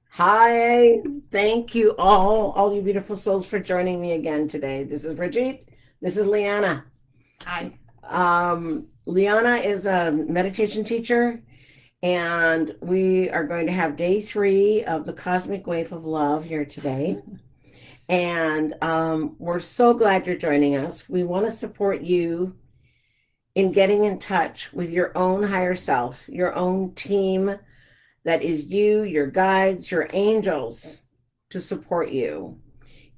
Hi, thank you all you beautiful souls for joining me again today. This is Rajith. This is Liana. Hi. Liana is a meditation teacher, and we are going to have day 3 of the Cosmic Wave of Love here today. And we're so glad you're joining us. We want to support you in getting in touch with your own higher self, your own team that is you, your guides, your angels to support you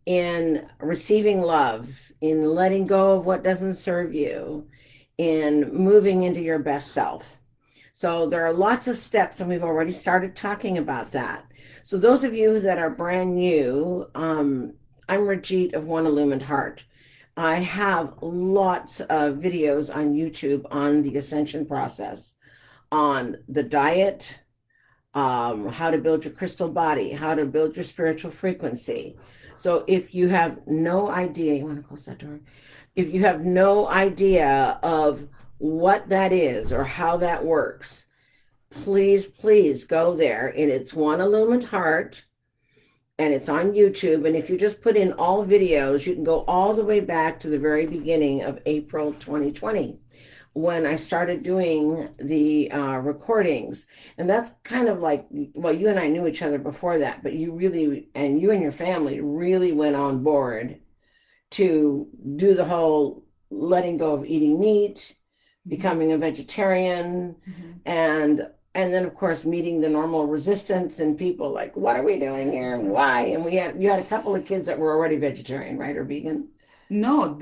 in receiving love, in letting go of what doesn't serve you, in moving into your best self. So there are lots of steps, and we've already started talking about that. So those of you that are brand new, I'm Rajit of One Illumined Heart. I have lots of videos on YouTube on the ascension process, on the diet, how to build your crystal body, how to build your spiritual frequency. So if you have no idea, you want to close that door? If you have no idea of what that is or how that works, please go there. And it's One Illumined Heart, and it's on YouTube. And if you just put in all videos, you can go all the way back to the very beginning of April 2020 when I started doing the recordings. And that's kind of like, well, you and I knew each other before that, but you really, and you and your family really went on board to do the whole letting go of eating meat, becoming a vegetarian, and then of course meeting the normal resistance and people like, what are we doing here and why? And you had a couple of kids that were already vegetarian, right, or vegan. No,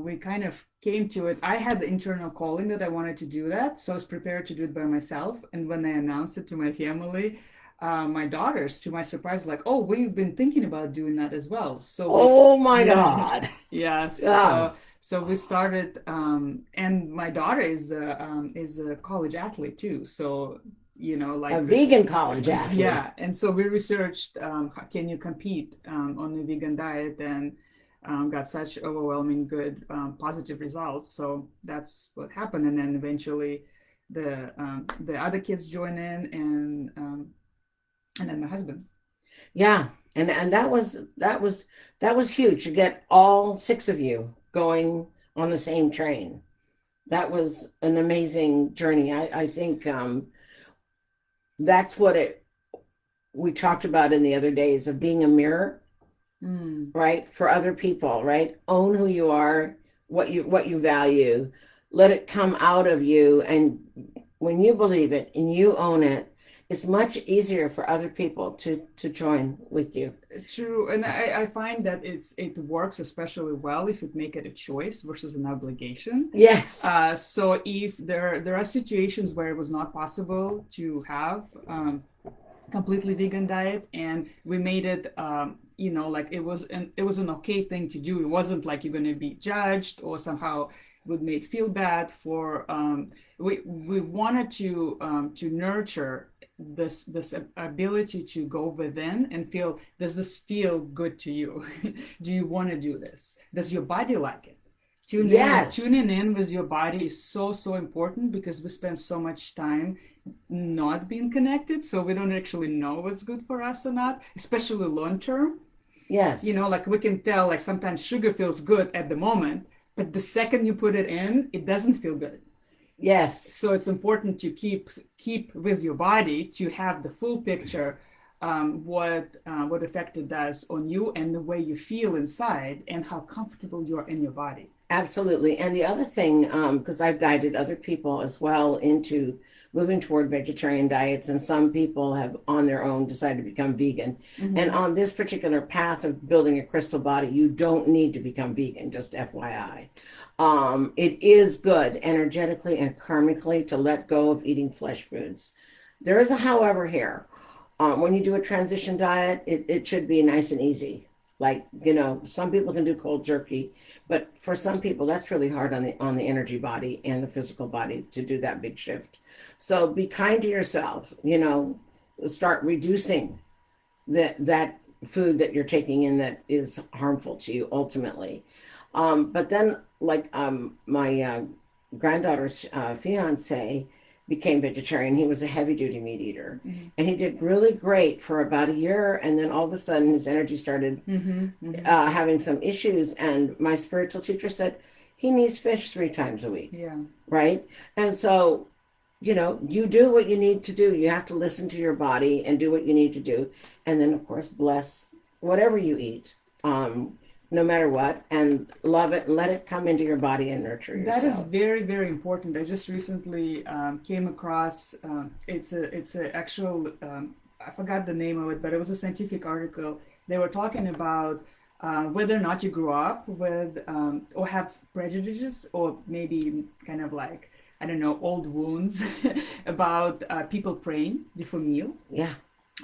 we kind of came to it. I had the internal calling that I wanted to do that, so I was prepared to do it by myself. And when I announced it to my family, my daughters, to my surprise, like, oh, we've been thinking about doing that as well. Oh my Yeah, God. yeah. Oh, So we started, and my daughter is a college athlete too. So, a like, vegan college athlete. yeah. And so we researched, can you compete on the vegan diet, and got such overwhelming good positive results. So that's what happened, and then eventually the other kids join in, and then my husband. Yeah. And that was huge to get all 6 of you going on the same train. That was an amazing journey. I think that's what it we talked about in the other days of being a mirror, Mm. right? For other people, right? Own who you are, what you value. Let it come out of you, and when you believe it and you own it, it's much easier for other people to join with you. True, and I find that it works especially well if you make it a choice versus an obligation. Yes. So if there are situations where it was not possible to have completely vegan diet, and we made it, like it was an okay thing to do. It wasn't like you're going to be judged or somehow would made feel bad for. We wanted to nurture this ability to go within and feel, does this feel good to you? Do you want to do this? Does your body like it? Yes. Tuning in with your body is so important, because we spend so much time not being connected, so we don't actually know what's good for us or not, especially long term. Yes. Like we can tell, like sometimes sugar feels good at the moment, but the second you put it in, it doesn't feel good. Yes. So it's important to keep with your body to have the full picture, what effect it does on you and the way you feel inside and how comfortable you are in your body. Absolutely. And the other thing, because I've guided other people as well into moving toward vegetarian diets, and some people have on their own decided to become vegan. And Mm-hmm. on this particular path of building a crystal body, you don't need to become vegan, just FYI. It is good energetically and karmically to let go of eating flesh foods. There is a however here. When you do a transition diet, it should be nice and easy. Like, some people can do cold jerky, but for some people that's really hard on the energy body and the physical body to do that big shift. So be kind to yourself, start reducing that food that you're taking in that is harmful to you ultimately. But then, like my granddaughter's fiance, became vegetarian. He was a heavy duty meat eater, Mm-hmm. and he did really great for about a year. And then all of a sudden, his energy started Mm-hmm. Mm-hmm. having some issues. And my spiritual teacher said he needs fish 3 times a week, Yeah. right? And so, you do what you need to do. You have to listen to your body and do what you need to do, and then of course bless whatever you eat. No matter what, and love it and let it come into your body and nurture yourself. That is very, very important. I just recently came across it's a actual I forgot the name of it, but it was a scientific article. They were talking about whether or not you grew up with or have prejudices or maybe kind of like, I don't know, old wounds about people praying before meal. Yeah.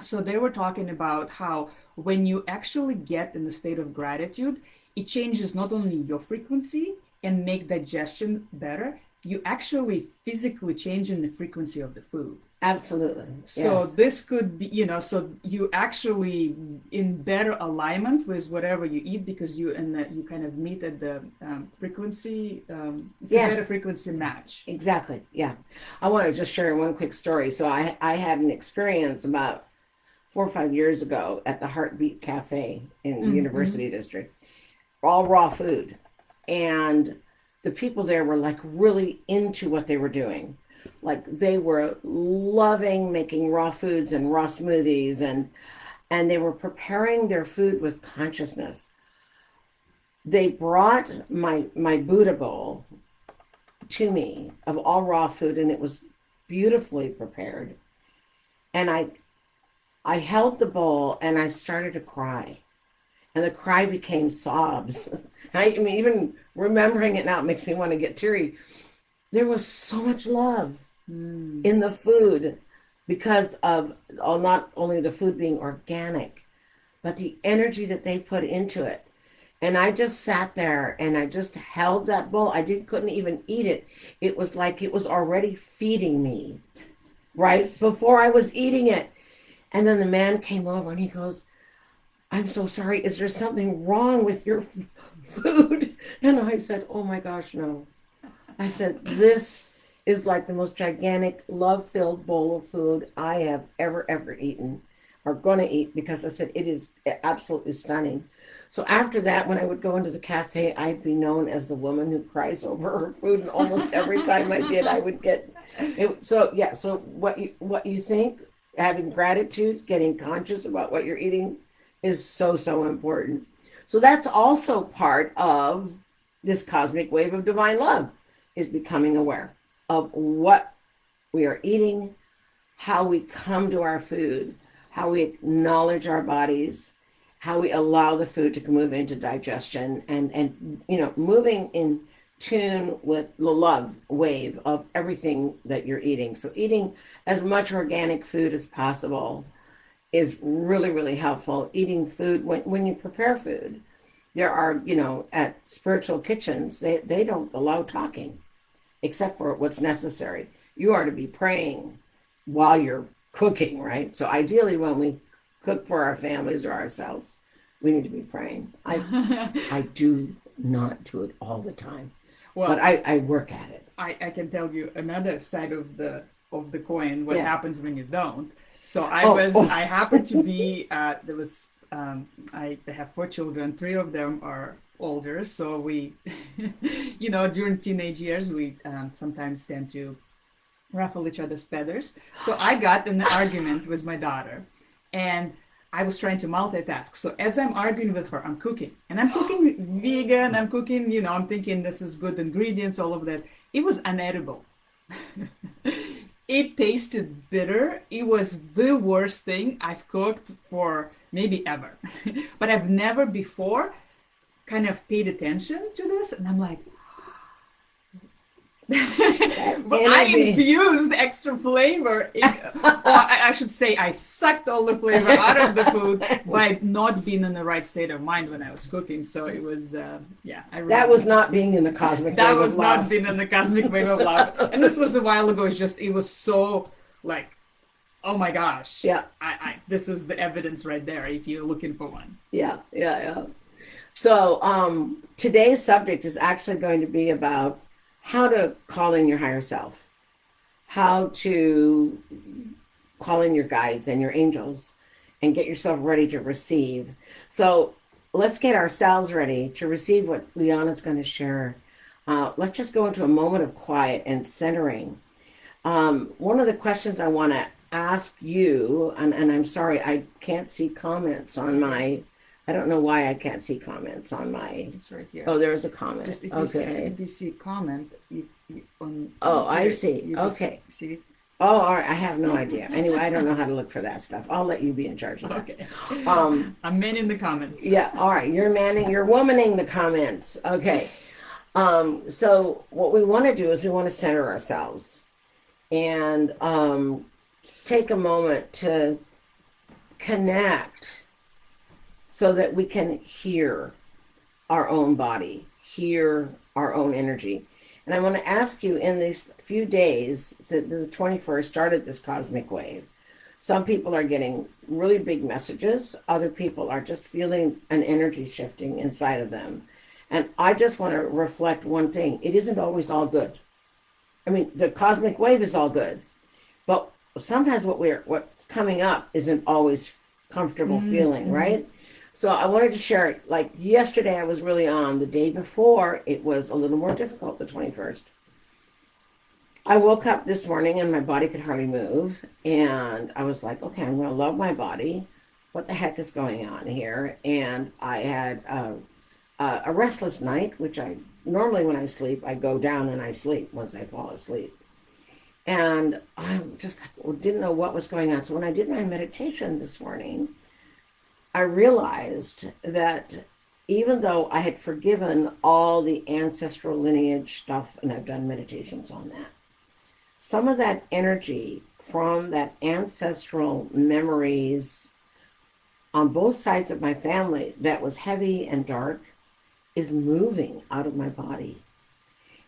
So they were talking about how when you actually get in the state of gratitude, it changes not only your frequency and make digestion better, you actually physically change in the frequency of the food. Absolutely. So Yes. this could be, so you actually in better alignment with whatever you eat because you kind of meet at the frequency. It's Yes. a better frequency match. Exactly. Yeah. I want to just share one quick story. So I had an experience about 4 or 5 years ago at the Heartbeat Cafe in Mm-hmm. University District, all raw food. And the people there were like really into what they were doing. Like they were loving making raw foods and raw smoothies, and they were preparing their food with consciousness. They brought my Buddha bowl to me of all raw food, and it was beautifully prepared. And I held the bowl and I started to cry. And the cry became sobs. I mean, even remembering it now, it makes me want to get teary. There was so much love in the food because of not only the food being organic, but the energy that they put into it. And I just sat there and I just held that bowl. Couldn't even eat it. It was like it was already feeding me right before I was eating it. And then the man came over and he goes, "I'm so sorry. Is there something wrong with your food?" And I said, "Oh my gosh, no." I said, "This is like the most gigantic, love-filled bowl of food I have ever eaten or going to eat," because I said, it is absolutely stunning. So after that, when I would go into the cafe, I'd be known as the woman who cries over her food. And almost every time I did, I would get it. So yeah, so what you think, having gratitude, getting conscious about what you're eating is so important. So that's also part of this cosmic wave of divine love, is becoming aware of what we are eating, how we come to our food, how we acknowledge our bodies, how we allow the food to move into digestion, and moving in tune with the love wave of everything that you're eating. So eating as much organic food as possible is really helpful. Eating food, when you prepare food, there are, at spiritual kitchens, they don't allow talking except for what's necessary. You are to be praying while you're cooking, right? So ideally when we cook for our families or ourselves, we need to be praying. I do not do it all the time, Well, but I work at it. I can tell you another side of the coin, what Yeah. happens when you don't. So Oh. I happened to be there was I have 4 children, 3 of them are older, so we during teenage years we sometimes tend to ruffle each other's feathers. So I got in an argument with my daughter, and I was trying to multitask. So as I'm arguing with her, I'm cooking. And I'm cooking vegan, I'm cooking, I'm thinking this is good ingredients, all of that. It was unedible. It tasted bitter. It was the worst thing I've cooked for maybe ever. But I've never before kind of paid attention to this. And I'm like, but I infused extra flavor or I should say I sucked all the flavor out of the food by not being in the right state of mind when I was cooking. So it was That was not being in the cosmic that wave was of love. not being in the cosmic wave of love. And this was a while ago. It was so like, oh my gosh, Yeah. this is the evidence right there if you're looking for one. Yeah. So today's subject is actually going to be about how to call in your higher self. how to call in your guides and your angels and get yourself ready to receive. So let's get ourselves ready to receive what Liana's going to share. Let's just go into a moment of quiet and centering. One of the questions I want to ask you, and I'm sorry, I can't see comments on my, I don't know why I can't see comments on my, It's right here. oh, there's a comment. Just if Okay. you see comment on Oh, I here, see. you just Okay. see it. Oh, all right. I have no idea. Anyway, I don't know how to look for that stuff. I'll let you be in charge of that. Okay. I'm manning the comments. Yeah, all right. You're womaning the comments. Okay. So what we want to do is we want to center ourselves and take a moment to connect so that we can hear our own body, hear our own energy. And I want to ask you in these few days, so the 21st started this cosmic wave. Some people are getting really big messages. Other people are just feeling an energy shifting inside of them. And I just want to reflect one thing. It isn't always all good. I mean, the cosmic wave is all good. But sometimes what's coming up isn't always comfortable feeling, right? So I wanted to share it. Like yesterday I was really on. The day before it was a little more difficult, the 21st. I woke up this morning and my body could hardly move. And I was like, okay, I'm going to love my body. What the heck is going on here? And I had a restless night, which I normally when I sleep, I go down and I sleep once I fall asleep. And I just didn't know what was going on. So when I did my meditation this morning, I realized that even though I had forgiven all the ancestral lineage stuff, and I've done meditations on that, some of that energy from that ancestral memories on both sides of my family that was heavy and dark is moving out of my body.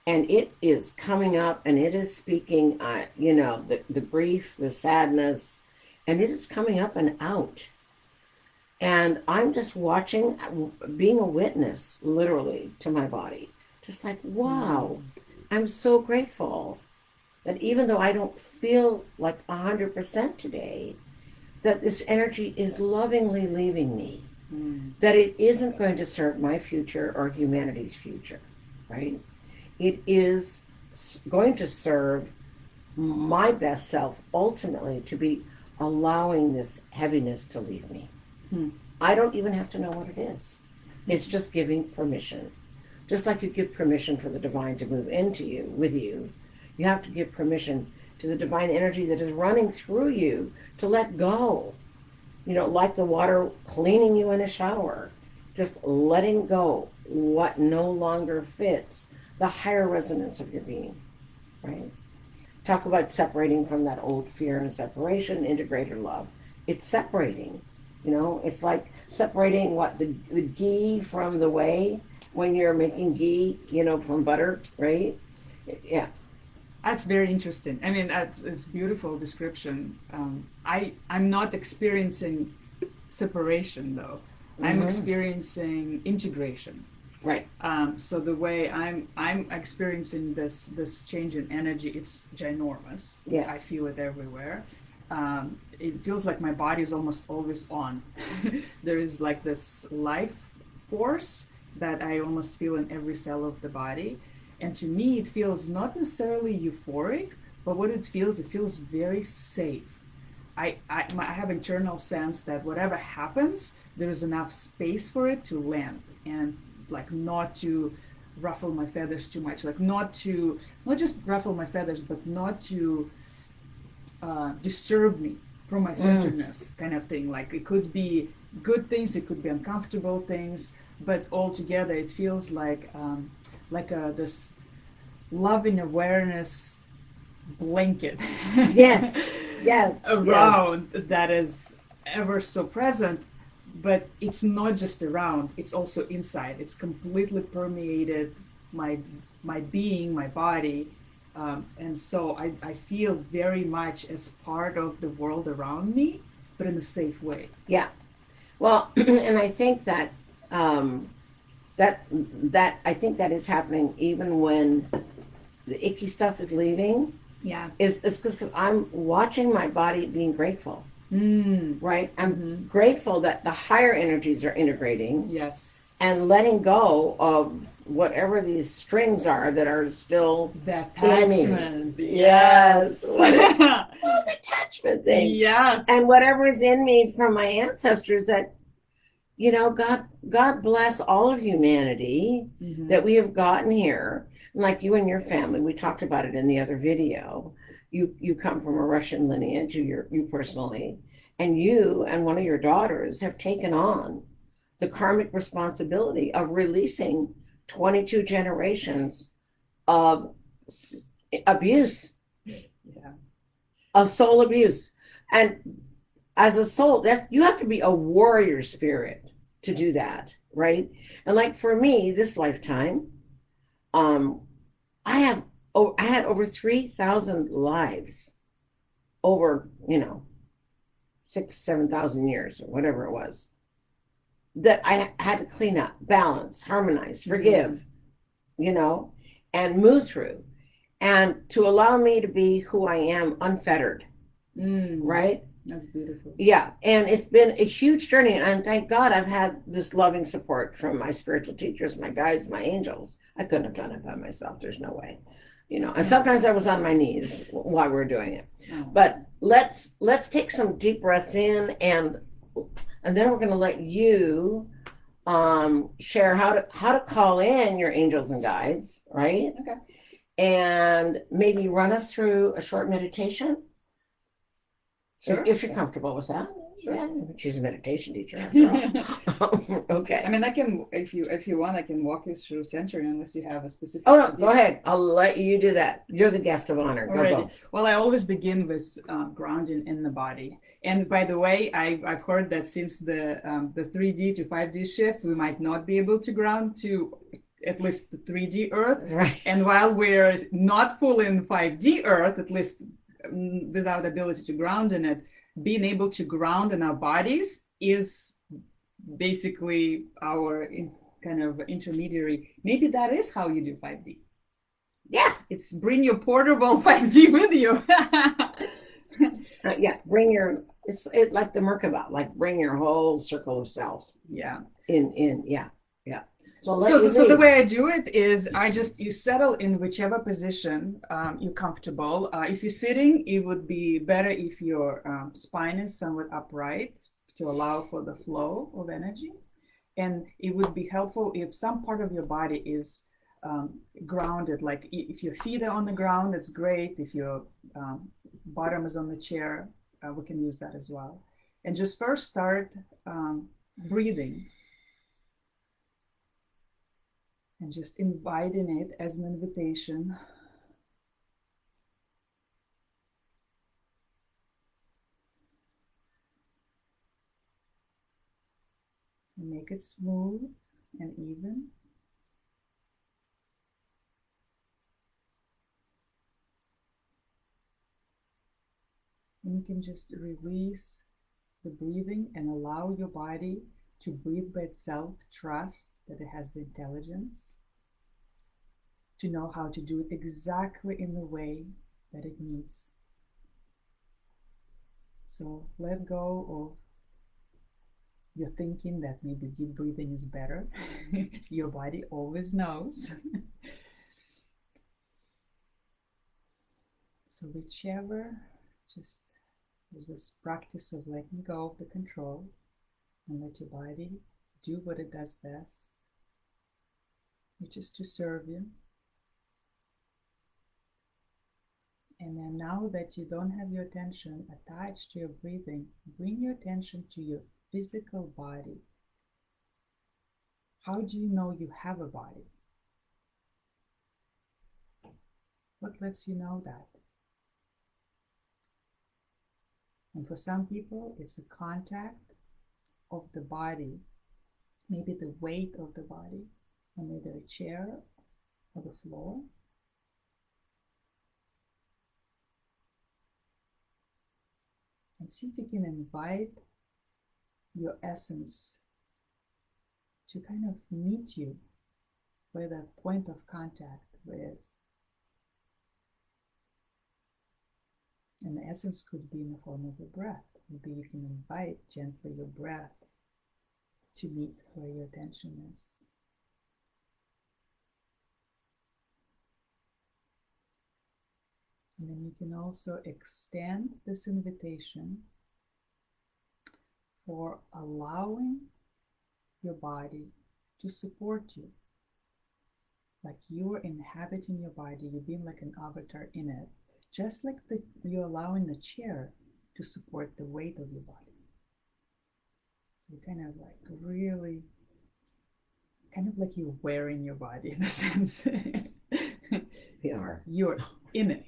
And it is coming up and it is speaking, the grief, the sadness, and it is coming up and out. And I'm just watching, being a witness, literally, to my body. Just like, wow, I'm so grateful that even though I don't feel like 100% today, that this energy is lovingly leaving me. That it isn't going to serve my future or humanity's future, right? It is going to serve my best self ultimately to be allowing this heaviness to leave me. I don't even have to know what it is. It's just giving permission. Just like you give permission for the divine to move into you, with you, you have to give permission to the divine energy that is running through you to let go. Like the water cleaning you in a shower, just letting go what no longer fits the higher resonance of your being, right? Talk about separating from that old fear and separation, integrated love. It's separating, it's like separating the ghee from the whey when you're making ghee, from butter, right? Yeah. That's very interesting. I mean, it's beautiful description. I'm not experiencing separation though. I'm experiencing integration. Right. So the way I'm experiencing this change in energy, it's ginormous. Yeah. I feel it everywhere. It feels like my body is almost always on. There is like this life force that I almost feel in every cell of the body. And to me, it feels not necessarily euphoric, but what it feels very safe. I have internal sense that whatever happens, there's enough space for it to land and like not to ruffle my feathers too much, like not just ruffle my feathers, but not to disturb me from my centeredness kind of thing. Like it could be good things, it could be uncomfortable things, but altogether it feels like this loving awareness blanket Yes. around that is ever so present, but it's not just around, it's also inside. It's completely permeated my being, my body, and so I feel very much as part of the world around me, but in a safe way. Yeah. Well, and I think that that I think that is happening even when the icky stuff is leaving. Yeah. It's because I'm watching my body being grateful, Mm. right? I'm Mm-hmm. grateful that the higher energies are integrating Yes. and letting go of whatever these strings are that are still The in me. attachment. Yes. Yes. All the attachment things. And Yes. whatever's in me from my ancestors that, God bless all of humanity Mm-hmm. that we have gotten here. Like you and your family, we talked about it in the other video. You come from a Russian lineage, you personally, and you and one of your daughters have taken on the karmic responsibility of releasing 22 generations of abuse, Yeah. of soul abuse. And as a soul, that you have to be a warrior spirit to do that, right? And like for me, this lifetime, um, I had over 3,000 lives over, 6, 7,000 years or whatever it was that I had to clean up, balance, harmonize, forgive, and move through, and to allow me to be who I am unfettered, right? That's beautiful. Yeah, and it's been a huge journey, and thank God I've had this loving support from my spiritual teachers, my guides, my angels. I couldn't have done it by myself. There's no way, And sometimes I was on my knees while we were doing it. But let's take some deep breaths in, and then we're going to let you share how to call in your angels and guides, right? Okay. And maybe run us through a short meditation. Sure. If you're comfortable with that. Sure. Yeah, she's a meditation teacher after all. Okay. I mean, I can, if you want, I can walk you through centering unless you have a specific. Oh no, go ahead. I'll let you do that. You're the guest of honor. Go. Well, I always begin with grounding in the body. And by the way, I've heard that since the 3D to 5D shift, we might not be able to ground to at least the 3D Earth. Right. And while we're not full in 5D Earth, at least without ability to ground in it, being able to ground in our bodies is basically our kind of intermediary. Maybe that is how you do 5D. Yeah. It's bring your portable 5D with you. Yeah, it's like the Merkaba, like bring your whole circle of self. Yeah. Yeah. So the way I do it is you settle in whichever position you're comfortable. If you're sitting, it would be better if your spine is somewhat upright to allow for the flow of energy. And it would be helpful if some part of your body is grounded. Like if your feet are on the ground, that's great. If your bottom is on the chair, we can use that as well. And just first start breathing. And just inviting it as an invitation. And make it smooth and even. And you can just release the breathing and allow your body to breathe by itself. Trust that it has the intelligence to know how to do it exactly in the way that it needs. So let go of your thinking that maybe deep breathing is better. Your body always knows. So whichever, just there's this practice of letting go of the control and let your body do what it does best, which is to serve you. And then now that you don't have your attention attached to your breathing, bring your attention to your physical body. How do you know you have a body? What lets you know that? And for some people, it's a contact of the body, maybe the weight of the body on either a chair or the floor. And see if you can invite your essence to kind of meet you where that point of contact is. And the essence could be in the form of your breath. Maybe you can invite gently your breath to meet where your attention is. And then you can also extend this invitation for allowing your body to support you. Like you're inhabiting your body, you're being like an avatar in it, just like you're allowing the chair to support the weight of your body. So you're kind of like really, kind of like you're wearing your body in a sense. We are. You're in it.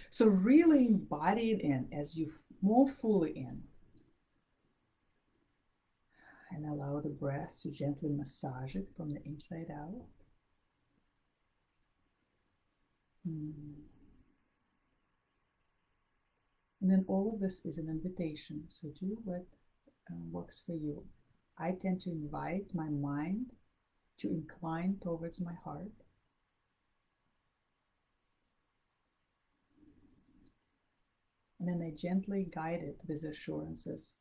So really embody it in as you move fully in. And allow the breath to gently massage it from the inside out. And then all of this is an invitation. So do what works for you. I tend to invite my mind to incline towards my heart. And then I gently guide it with assurances.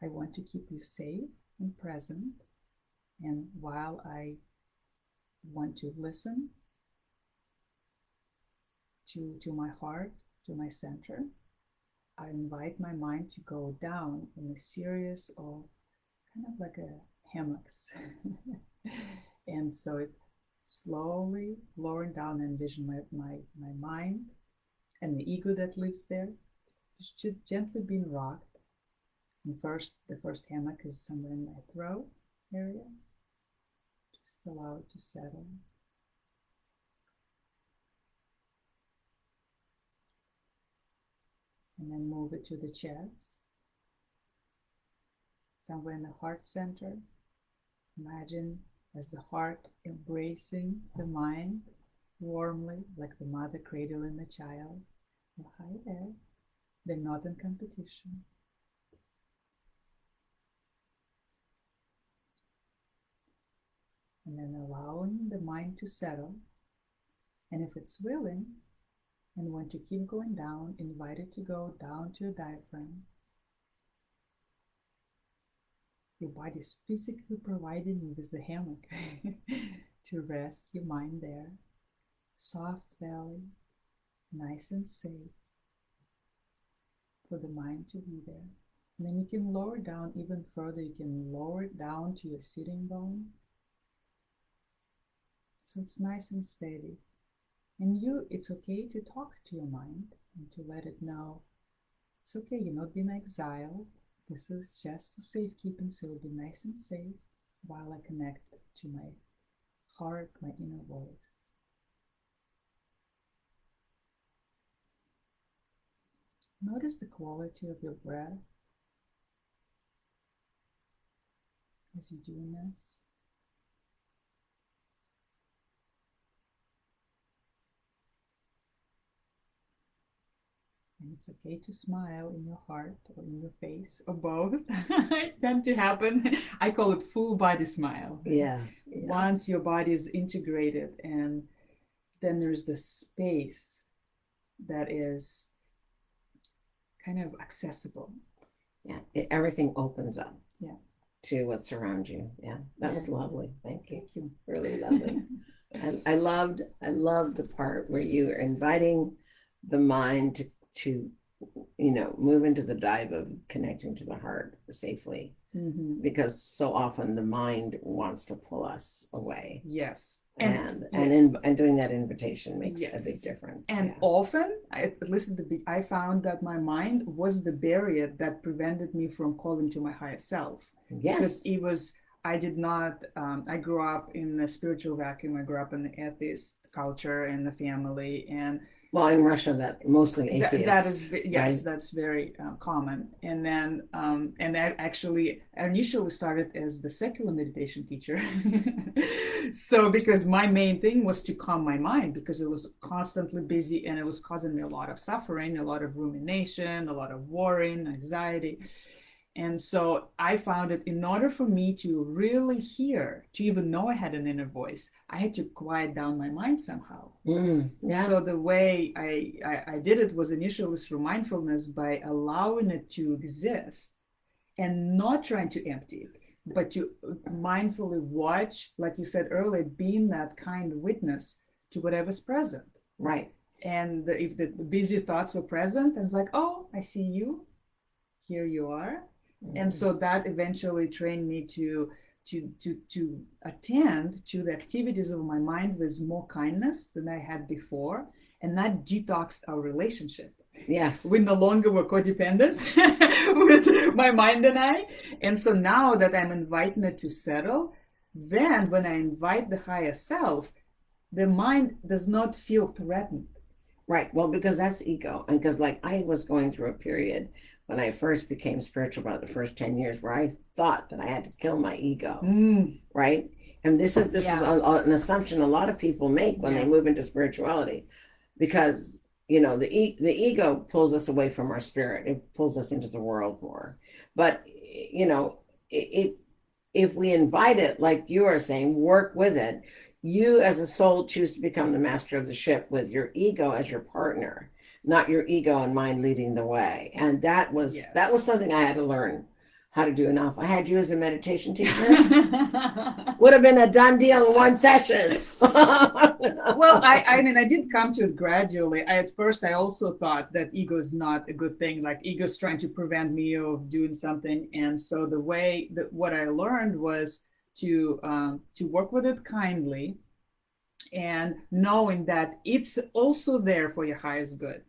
I want to keep you safe and present. And while I want to listen to my heart, to my center, I invite my mind to go down in a series of kind of like a hammocks. And so it slowly lowering down and envision my mind and the ego that lives there, just gently being rocked. And the first hammock is somewhere in my throat area. Just allow it to settle. And then move it to the chest. Somewhere in the heart center. Imagine as the heart embracing the mind warmly, like the mother cradling the child. Oh, hi there. They're not in competition. And then allowing the mind to settle. And if it's willing, and want to keep going down, invite it to go down to your diaphragm. Your body is physically providing you with the hammock to rest your mind there. Soft belly, nice and safe for the mind to be there. And then you can lower down even further. You can lower it down to your sitting bone. So it's nice and steady. And it's okay to talk to your mind and to let it know it's okay, you're not being exiled. This is just for safekeeping, so it'll be nice and safe while I connect to my heart, my inner voice. Notice the quality of your breath as you're doing this. And it's okay to smile in your heart or in your face or both. It tends to happen. I call it full body smile. Yeah. Once your body is integrated, and then there's the space that is kind of accessible. Yeah. Everything opens up. Yeah. To what's around you. Yeah. That was lovely. Thank you. Thank you. Really lovely. And I loved the part where you are inviting the mind to move into the dive of connecting to the heart safely, because so often the mind wants to pull us away. Yes. And doing that invitation makes a big difference. And often, at least I found that my mind was the barrier that prevented me from calling to my higher self. Yes. Because I did not, I grew up in a spiritual vacuum. I grew up in the atheist culture and the family, and well, in Russia, that mostly atheists. That is, yes, right? That's very common. And then, and I initially started as the secular meditation teacher. So, because my main thing was to calm my mind, because it was constantly busy and it was causing me a lot of suffering, a lot of rumination, a lot of worrying, anxiety. And so I found that in order for me to really hear, to even know I had an inner voice, I had to quiet down my mind somehow. Yeah. So the way I did it was initially through mindfulness, by allowing it to exist and not trying to empty it, but to mindfully watch, like you said earlier, being that kind witness to whatever's present. Right. And if the busy thoughts were present, I was like, oh, I see you. Here you are. And so that eventually trained me to attend to the activities of my mind with more kindness than I had before, and that detoxed our relationship. Yes. We no longer were codependent with my mind and I. And so now that I'm inviting it to settle, then when I invite the higher self, the mind does not feel threatened. Right. Well, because that's ego. And because, like, I was going through a period when I first became spiritual, about the first 10 years, where I thought that I had to kill my ego. Right. And this is an assumption a lot of people make when they move into spirituality, because, you know, the ego pulls us away from our spirit. It pulls us into the world more. But, you know, if we invite it, like you are saying, work with it, you as a soul choose to become the master of the ship with your ego as your partner, not your ego and mind leading the way. And that was something I had to learn how to do. Enough. I had you as a meditation teacher. Would have been a done deal in one session. Well, I mean, I did come to it gradually. At first, I also thought that ego is not a good thing. Like, ego is trying to prevent me of doing something. And so the way that what I learned was to work with it kindly, and knowing that it's also there for your highest good.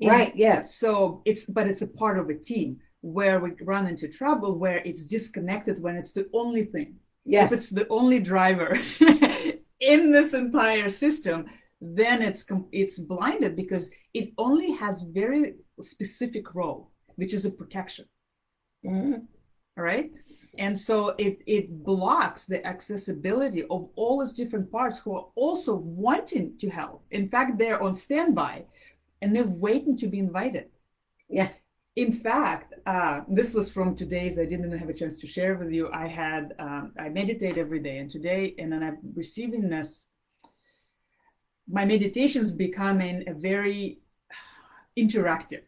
Right. Yes. So it's a part of a team. Where we run into trouble, where it's disconnected when it's the only thing. Yes. If it's the only driver in this entire system, then it's blinded, because it only has very specific role, which is a protection. All right. And so it blocks the accessibility of all these different parts who are also wanting to help. In fact, they're on standby and they're waiting to be invited. Yeah. In fact, this was from today's, I didn't have a chance to share with you. I meditate every day, and then I'm receiving this. My meditation's becoming a very interactive.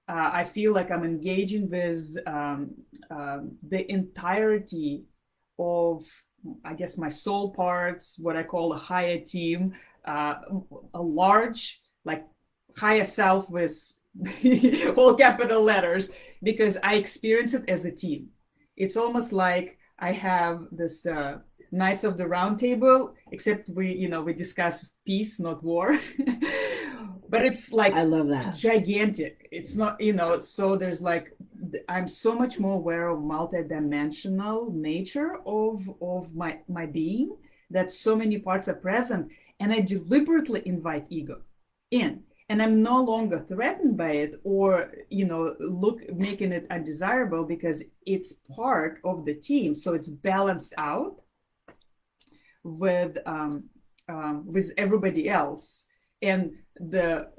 I feel like I'm engaging with the entirety of, I guess, my soul parts, what I call a higher team, a large, like, higher self with all capital letters, because I experience it as a team. It's almost like I have this Knights of the Round Table, except we discuss peace, not war. But it's like, I love that. Gigantic. It's not, so there's like, I'm so much more aware of multidimensional nature of my being, that so many parts are present, and I deliberately invite ego in. And I'm no longer threatened by it, or making it undesirable, because it's part of the team. So it's balanced out with everybody else. And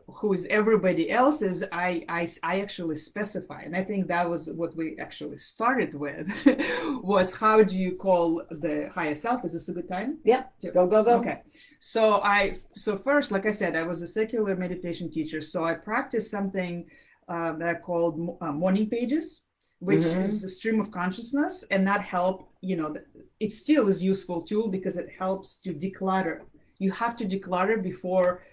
who is everybody else is I actually specify, and I think that was what we actually started with. Was, how do you call the higher self? Is this a good time? Yeah. Go. Okay. So first, like I said, I was a secular meditation teacher. So I practiced something that I called morning pages, which is a stream of consciousness, and that helped. It still is a useful tool, because it helps to declutter. You have to declutter before.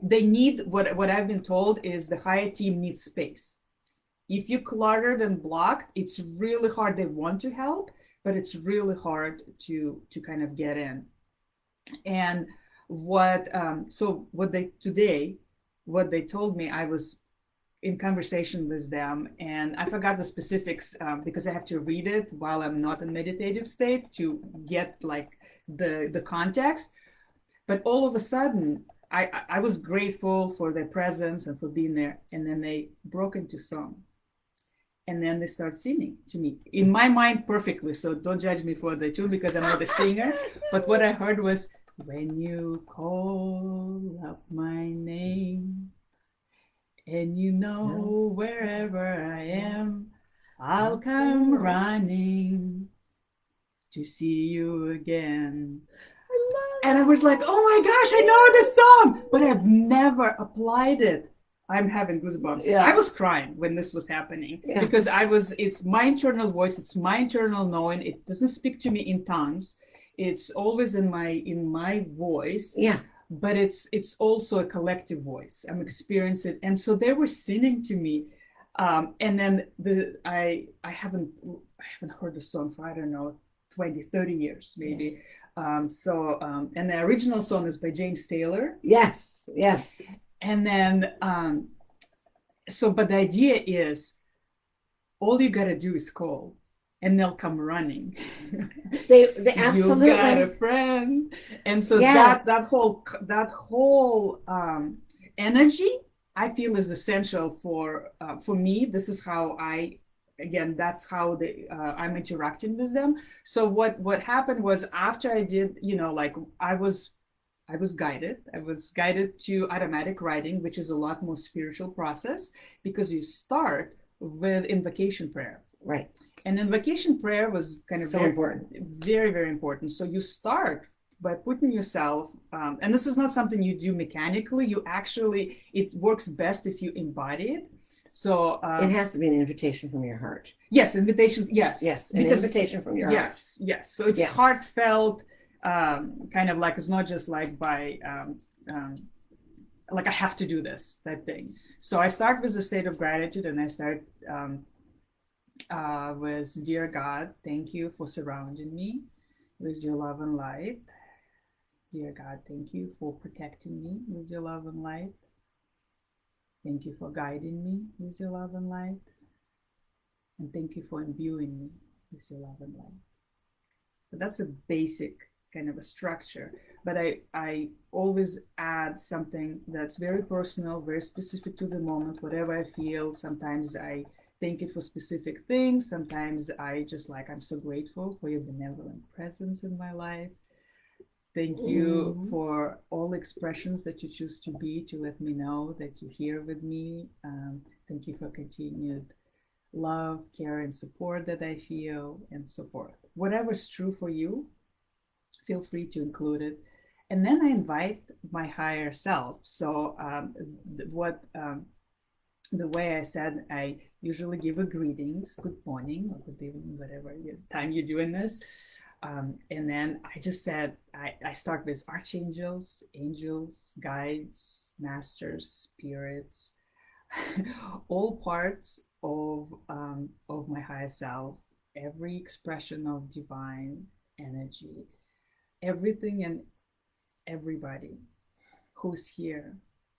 They need, what I've been told is, the higher team needs space. If you cluttered and blocked, it's really hard. They want to help, but it's really hard to kind of get in. And what they told me, I was in conversation with them, and I forgot the specifics because I have to read it while I'm not in meditative state to get like the context. But all of a sudden, I was grateful for their presence and for being there. And then they broke into song. And then they start singing to me, in my mind, perfectly. So don't judge me for the tune, because I'm not a singer. But what I heard was, when you call up my name, and wherever I am, I'll come running to see you again. And I was like, oh my gosh, I know this song, but I've never applied it. I'm having goosebumps. Yeah. I was crying when this was happening because it's my internal voice, it's my internal knowing. It doesn't speak to me in tongues. It's always in my voice. Yeah. But it's also a collective voice. I'm experiencing it. And so they were singing to me. And then I haven't heard the song for, I don't know, 20, 30 years, maybe. And the original song is by James Taylor. Yes, yes. And then, but the idea is all you got to do is call and they'll come running. They absolutely. You got a friend. And so that whole energy, I feel, is essential for me. This is how that's how I'm interacting with them. So what happened was after I did, I was guided. I was guided to automatic writing, which is a lot more spiritual process because you start with invocation prayer. Right. And invocation prayer was kind of so important. Very, very important. So you start by putting yourself, and this is not something you do mechanically. It works best if you embody it. So it has to be an invitation from your heart. Yes, invitation. Yes, invitation from your heart. Yes. So it's heartfelt, kind of like it's not just like by like I have to do this type thing. So I start with a state of gratitude, and I start with, dear God, thank you for surrounding me with your love and light. Dear God, thank you for protecting me with your love and light. Thank you for guiding me with your love and light. And thank you for imbuing me with your love and light. So that's a basic kind of a structure. But I always add something that's very personal, very specific to the moment, whatever I feel. Sometimes I thank it for specific things. Sometimes I just I'm so grateful for your benevolent presence in my life. Thank you for all expressions that you choose to be, to let me know that you're here with me. Thank you for continued love, care, and support that I feel, and so forth. Whatever's true for you, feel free to include it. And then I invite my higher self. So the way I said, I usually give a greetings, good morning, or good evening, whatever time you're doing this. And then I just said, I start with archangels, angels, guides, masters, spirits, all parts of my higher self, every expression of divine energy, everything and everybody who's here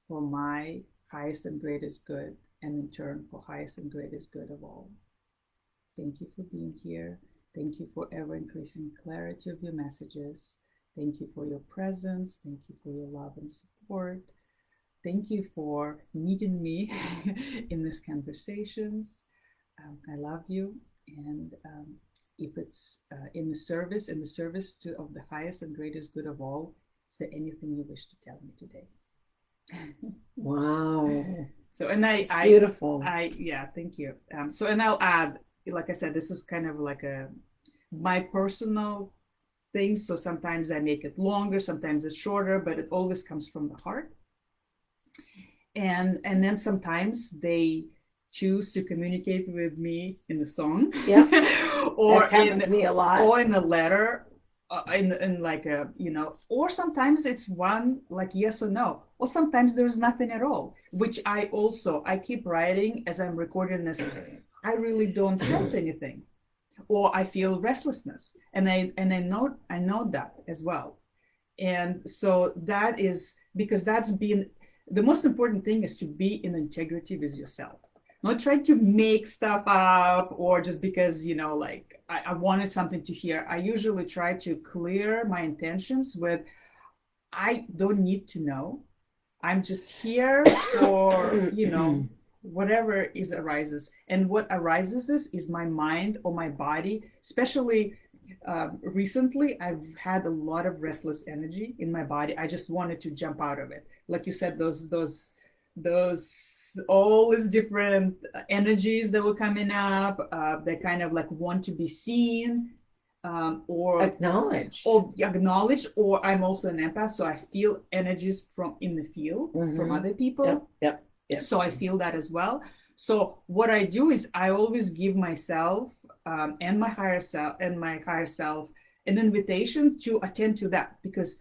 for my highest and greatest good, and in turn for highest and greatest good of all. Thank you for being here. Thank you for ever increasing clarity of your messages. Thank you for your presence. Thank you for your love and support. Thank you for meeting me in these conversations. I love you. And if it's in the service of the highest and greatest good of all, is there anything you wish to tell me today? Wow. So, and beautiful. Thank you. And I'll add, like I said, this is kind of like my personal thing. So sometimes I make it longer, sometimes it's shorter, but it always comes from the heart. And then sometimes they choose to communicate with me in a song. Yeah. Or that's happened to me a lot. Or in a letter. In like a, or sometimes it's one like yes or no, or sometimes there's nothing at all, which I keep writing as I'm recording this. I really don't sense anything, or I feel restlessness, and I know that as well. And so that is because that's been the most important thing, is to be in integrity with yourself. Not try to make stuff up, or just because, I wanted something to hear. I usually try to clear my intentions with, I don't need to know. I'm just here for, whatever arises. And what arises is my mind or my body. Especially recently, I've had a lot of restless energy in my body. I just wanted to jump out of it. Like you said, those all these different energies that were coming up. They kind of like want to be seen, or Acknowledge. or I'm also an empath, so I feel energies from in the field from other people. Yep. So I feel that as well. So what I do is I always give myself and my higher self an invitation to attend to that, because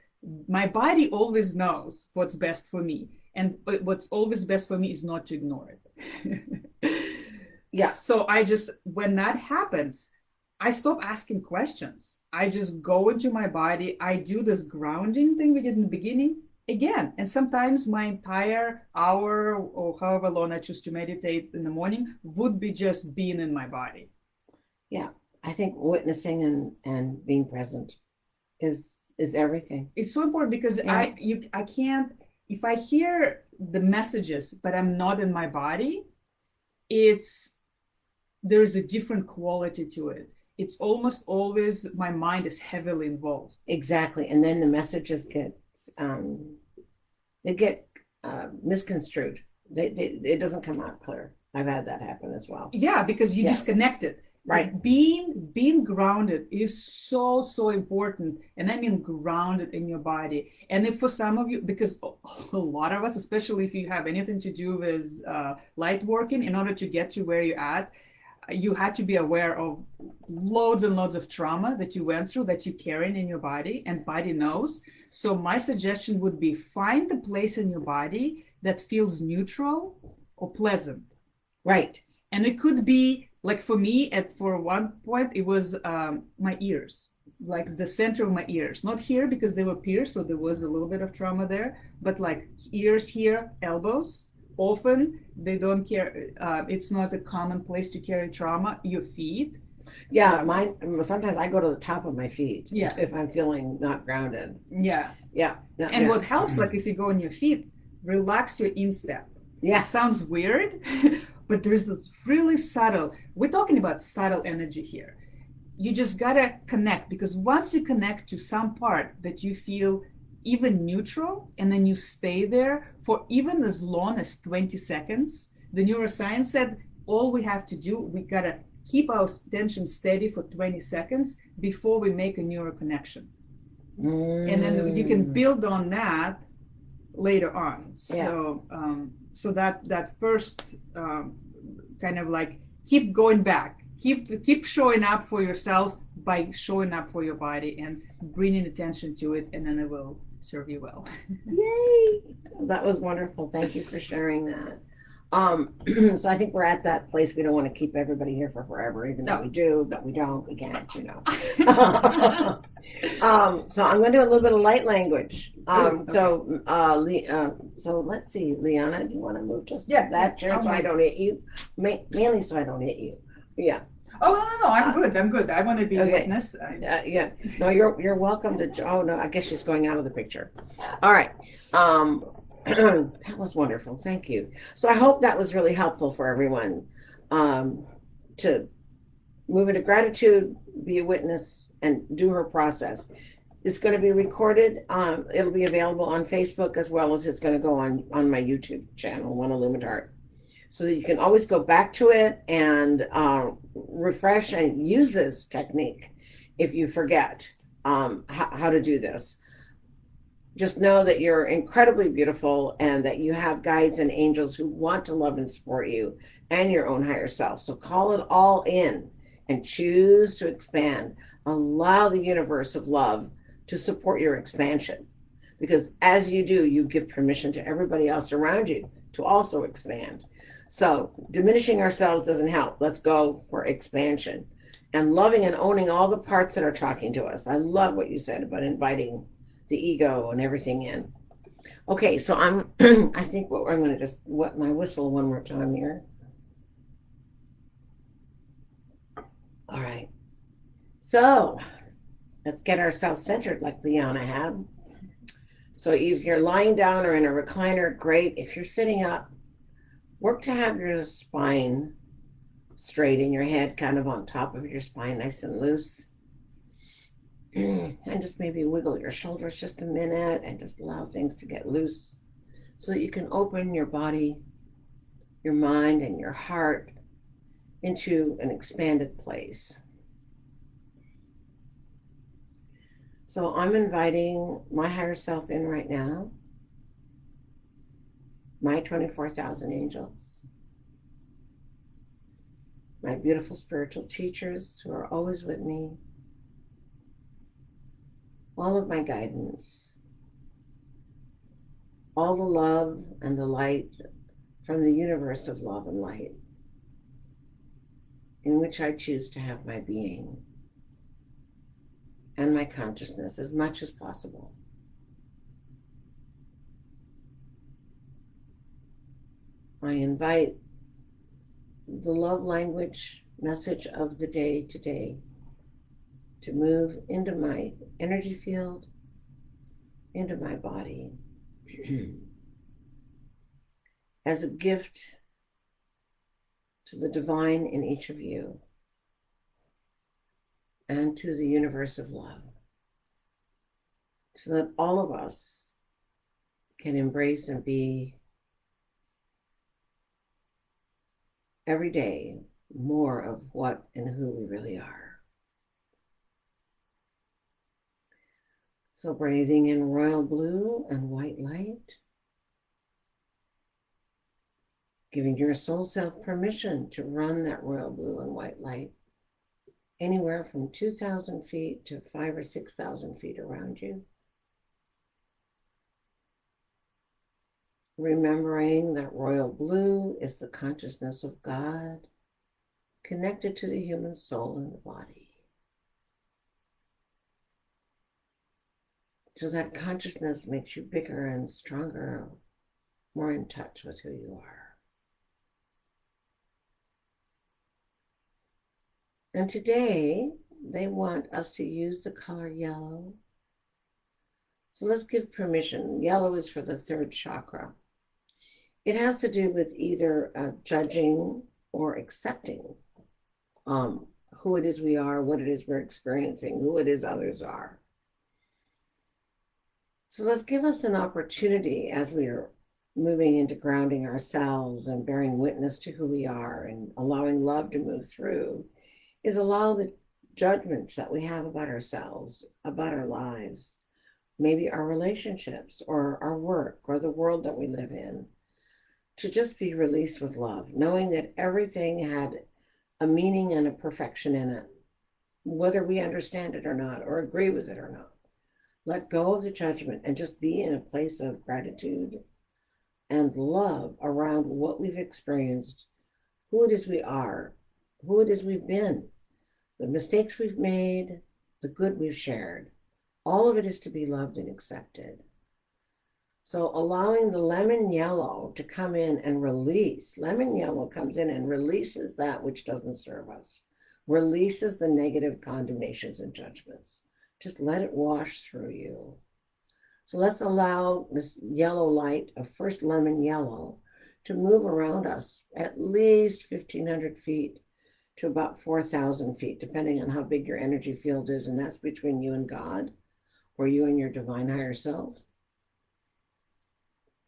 my body always knows what's best for me, and what's always best for me is not to ignore it. Yeah. So I just, when that happens, I stop asking questions. I just go into my body. I do this grounding thing we did in the beginning again. And sometimes my entire hour or however long I choose to meditate in the morning would be just being in my body. Yeah. I think witnessing and being present is everything. It's so important, because I can't, if I hear the messages but I'm not in my body, there's a different quality to it. It's almost always my mind is heavily involved. Exactly. And then the messages get misconstrued. It doesn't come out clear. I've had that happen as well. Yeah, because you disconnect it. Right. Like being grounded is so important. And I mean grounded in your body. And if for some of you, because a lot of us, especially if you have anything to do with light working, in order to get to where you're at, you had to be aware of loads and loads of trauma that you went through, that you're carrying in your body, and body knows. So my suggestion would be, find the place in your body that feels neutral or pleasant. Right. And it could be, like for me, for one point, it was my ears, like the center of my ears. Not here, because they were pierced, so there was a little bit of trauma there, but like ears here, elbows. Often they don't care. It's not a common place to carry trauma. Your feet. Yeah, mine. Sometimes I go to the top of my feet. Yeah. If I'm feeling not grounded. Yeah. Yeah. And what helps, like if you go on your feet, relax your instep. Yeah. It sounds weird, but there's this really subtle. We're talking about subtle energy here. You just gotta connect, because once you connect to some part that you feel even neutral, and then you stay there for even as long as 20 seconds. The neuroscience said all we have to do, we gotta keep our tension steady for 20 seconds before we make a neural connection. And then you can build on that later on. So so that first kind of like keep going back, keep showing up for yourself by showing up for your body and bringing attention to it, and then it will serve you well. Yay! That was wonderful. Thank you for sharing that. So I think we're at that place. We don't want to keep everybody here for forever, even though we do, but we don't. We can't, you know. So I'm going to do a little bit of light language. So let's see, Liana, do you want to move just that chair so I don't hit you? Mainly so I don't hit you. Yeah. Oh no, I'm good. I want to be a witness. Yeah. No, you're welcome to. Oh no, I guess she's going out of the picture. All right. That was wonderful. Thank you. So I hope that was really helpful for everyone, to move into gratitude, be a witness, and do her process. It's going to be recorded. It'll be available on Facebook, as well as it's going to go on my YouTube channel, One Illuminati. So that you can always go back to it and refresh and use this technique if you forget how to do this. Just know that you're incredibly beautiful, and that you have guides and angels who want to love and support you and your own higher self. So call it all in and choose to expand. Allow the universe of love to support your expansion, because as you do, you give permission to everybody else around you to also expand. So diminishing ourselves doesn't help. Let's go for expansion and loving and owning all the parts that are talking to us. I love what you said about inviting the ego and everything in. Okay, so I think I'm going to just wet my whistle one more time here. All right. So let's get ourselves centered like Liana had. So if you're lying down or in a recliner, great. If you're sitting up, work to have your spine straight and your head kind of on top of your spine, nice and loose. And just maybe wiggle your shoulders just a minute and just allow things to get loose so that you can open your body your mind and your heart into an expanded place. So I'm inviting my higher self in right now, my 24,000 angels, my beautiful spiritual teachers who are always with me, all of my guidance, all the love and the light from the universe of love and light in which I choose to have my being and my consciousness as much as possible. I invite the love language message of the day today to move into my energy field, into my body, as a gift to the divine in each of you and to the universe of love, so that all of us can embrace and be every day more of what and who we really are. So breathing in royal blue and white light, giving your soul self permission to run that royal blue and white light anywhere from 2,000 feet to 5,000 or 6,000 feet around you. Remembering that royal blue is the consciousness of God connected to the human soul and the body. So that consciousness makes you bigger and stronger, more in touch with who you are. And today, they want us to use the color yellow. So let's give permission. Yellow is for the third chakra. It has to do with either judging or accepting who it is we are, what it is we're experiencing, who it is others are. So let's give us an opportunity as we are moving into grounding ourselves and bearing witness to who we are and allowing love to move through, is allow the judgments that we have about ourselves, about our lives, maybe our relationships or our work or the world that we live in, to just be released with love, knowing that everything had a meaning and a perfection in it, whether we understand it or not, or agree with it or not. Let go of the judgment and just be in a place of gratitude and love around what we've experienced, who it is we are, who it is we've been, the mistakes we've made, the good we've shared. All of it is to be loved and accepted. So allowing the lemon yellow to come in and release, lemon yellow comes in and releases that which doesn't serve us, releases the negative condemnations and judgments. Just let it wash through you. So let's allow this yellow light of first lemon yellow to move around us at least 1,500 feet to about 4,000 feet, depending on how big your energy field is, and that's between you and God, or you and your divine higher self.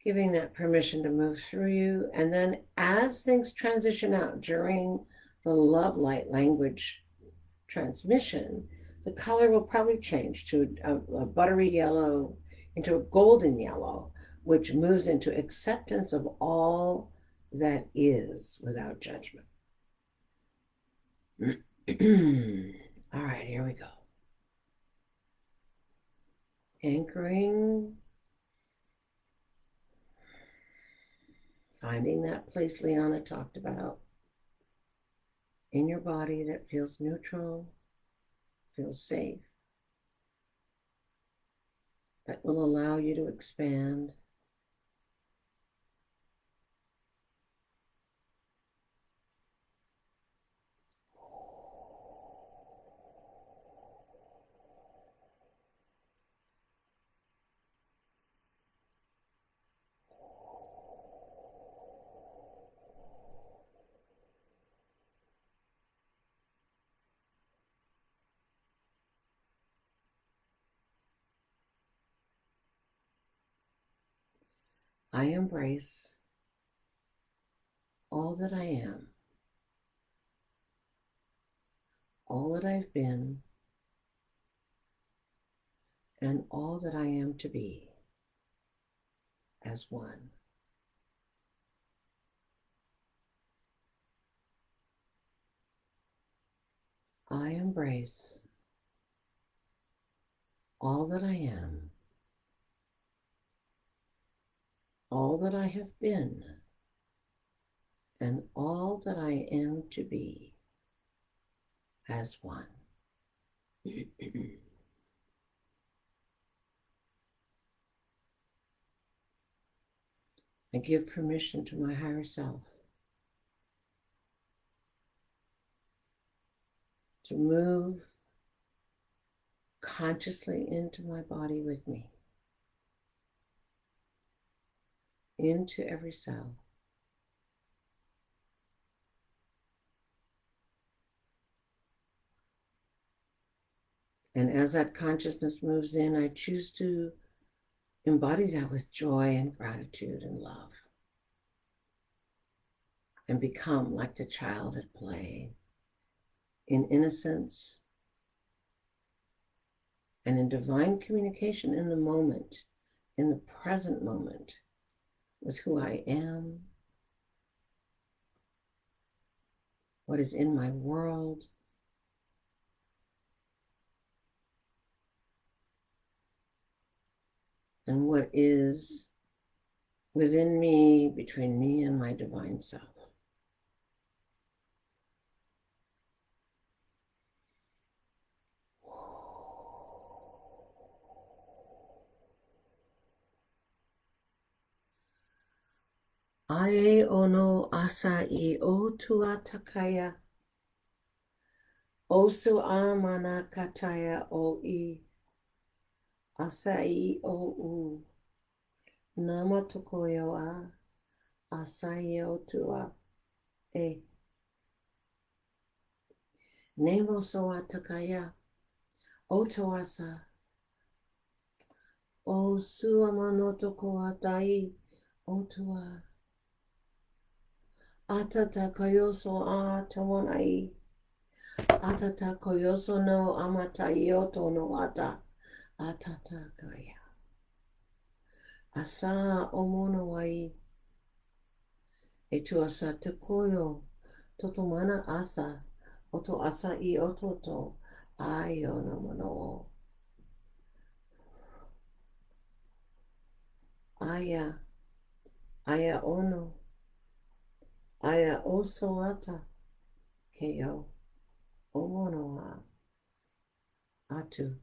Giving that permission to move through you. And then as things transition out during the love light language transmission, the color will probably change to a buttery yellow, into a golden yellow, which moves into acceptance of all that is without judgment. All right, here we go. Anchoring, finding that place Liana talked about in your body that feels neutral, feels safe, that will allow you to expand. I embrace all that I am, all that I've been, and all that I am to be as one. I embrace all that I am, all that I have been, and all that I am to be as one. I give permission to my higher self to move consciously into my body with me, into every cell. And as that consciousness moves in, I choose to embody that with joy and gratitude and love, and become like the child at play, in innocence and in divine communication in the moment, in the present moment, with who I am, what is in my world, and what is within me, between me and my divine self. Ae ono asai o tua takaya. Osu amana kataya o I. Asai o u. Nama tokoyo a. Asai o tua e. Nemo so atakaya. Oto asa. Osu amano toko atai. Otua. Atata koyoso a tawanai. Atata koyoso no amatayoto no ata. Atata kaya. Asa omono wai. E tu asa te koyo. Toto mana asa. Oto asa I ototo. Ayo no mono. Aya. Aya ono. Aya oso ata. Keyo. Omono wa. Atu.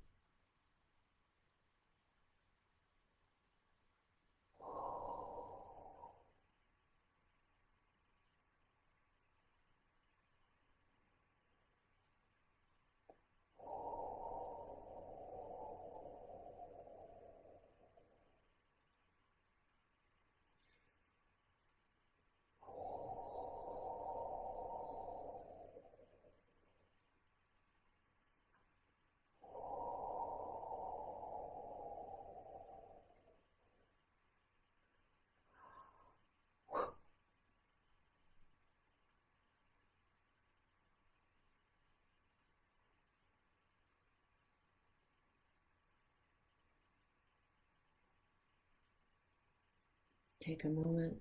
Take a moment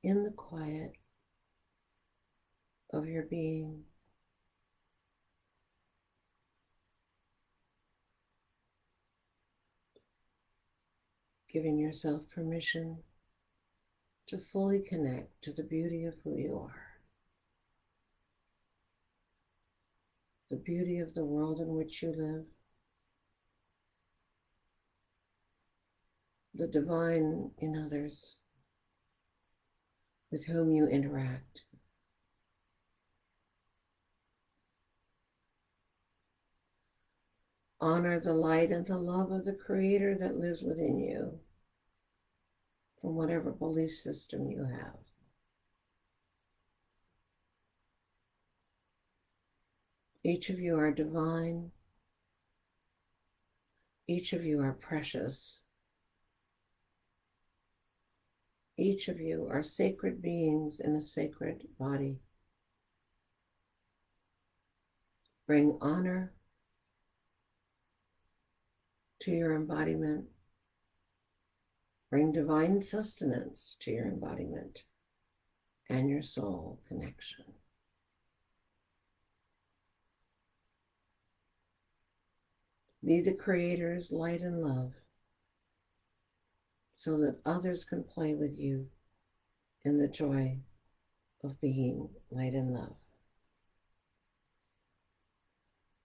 in the quiet of your being, giving yourself permission to fully connect to the beauty of who you are, the beauty of the world in which you live, the divine in others with whom you interact. Honor the light and the love of the Creator that lives within you, from whatever belief system you have. Each of you are divine. Each of you are precious. Each of you are sacred beings in a sacred body. Bring honor to your embodiment. Bring divine sustenance to your embodiment and your soul connection. Be the creator's light and love so that others can play with you in the joy of being light and love.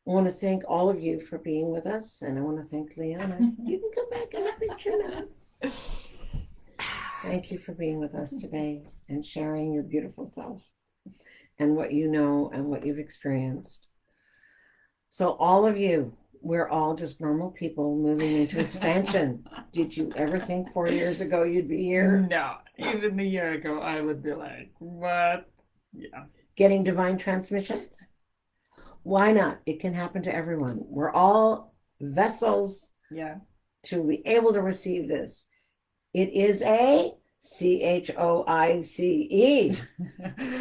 I want to thank all of you for being with us, and I want to thank Liana. You can come back in the picture now. Thank you for being with us today and sharing your beautiful self and what you know and what you've experienced. So all of you, we're all just normal people moving into expansion. Did you ever think 4 years ago you'd be here? No, even a year ago, I would be like, what? Yeah. Getting divine transmissions? Why not? It can happen to everyone. We're all vessels to be able to receive this. It is a CHOICE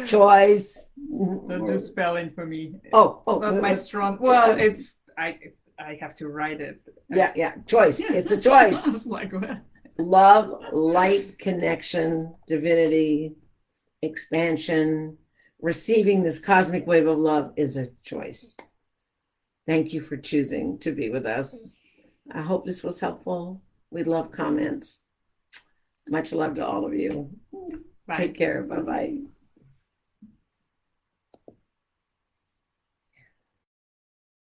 choice. Don't do spelling for me. Oh, it's not my strong. Well, it's I have to write it. Yeah. Choice. It's a choice. It's like what? Love, light, connection, divinity, expansion. Receiving this cosmic wave of love is a choice. Thank you for choosing to be with us. I hope this was helpful. We love comments. Much love to all of you. Bye. Take care. Bye-bye.